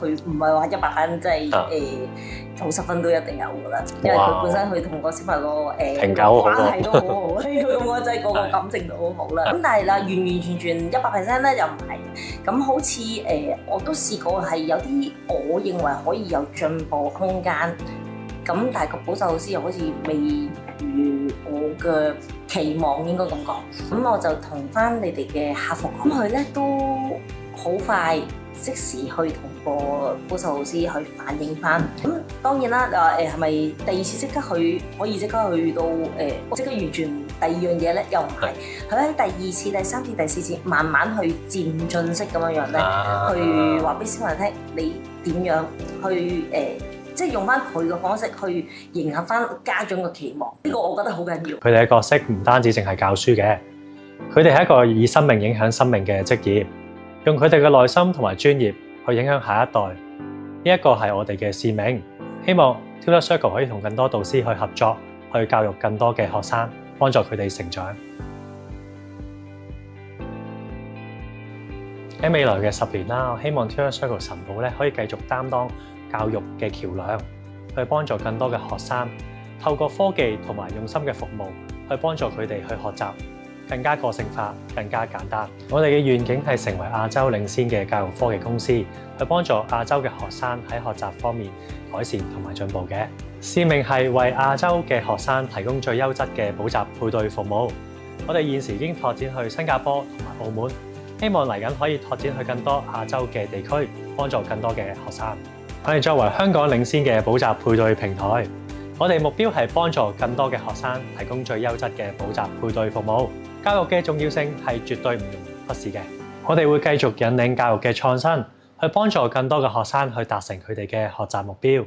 佢唔係話100%即係90分都一定有㗎啦，因為佢本身佢同個小朋友關係都好好，佢咁講真係個感情都好好啦。咁但係啦，完全100%咧又唔係。咁好似我都試過係有啲我認為可以有進步空間，咁但係個補習老師又好似未如我嘅期望應該咁講。咁我就同翻你哋嘅客服講，佢咧都好快即時去同個補習老師去反映翻。咁當然啦，你話係咪第二次即刻去可以即刻去到即刻完全第二樣嘢咧？又唔係，佢喺第二次、第三次、第四次慢慢去漸進式咁樣咧，去話俾小朋友聽你點樣去即係用翻佢嘅方式去迎合翻家長嘅期望。呢個我覺得好緊要。佢哋嘅角色唔單止淨係教書嘅，佢哋係一個以生命影響生命嘅職業。用佢哋嘅耐心同埋專業去影響下一代，呢一個係我哋嘅使命。希望 Tutor Circle 可以同更多導師去合作，去教育更多嘅學生，幫助佢哋成長。喺未來嘅10年啦，我希望 Tutor Circle 神寶咧可以繼續擔當教育嘅橋樑，去幫助更多嘅學生，透過科技同埋用心嘅服務，去幫助佢哋去學習。更加個性化，更加簡單。我哋嘅願景係成為亞洲領先嘅教育科技公司，去幫助亞洲嘅學生喺學習方面改善同埋進步嘅。使命係為亞洲嘅學生提供最優質嘅補習配對服務。我哋現時已經拓展去新加坡同埋澳門，希望嚟緊可以拓展去更多亞洲嘅地區，幫助更多嘅學生。我哋作為香港領先嘅補習配對平台，我哋目標係幫助更多嘅學生提供最優質嘅補習配對服務。教育嘅重要性係絕對唔容忽視嘅。我哋會繼續引領教育嘅創新，去幫助更多嘅學生去達成佢哋嘅學習目標。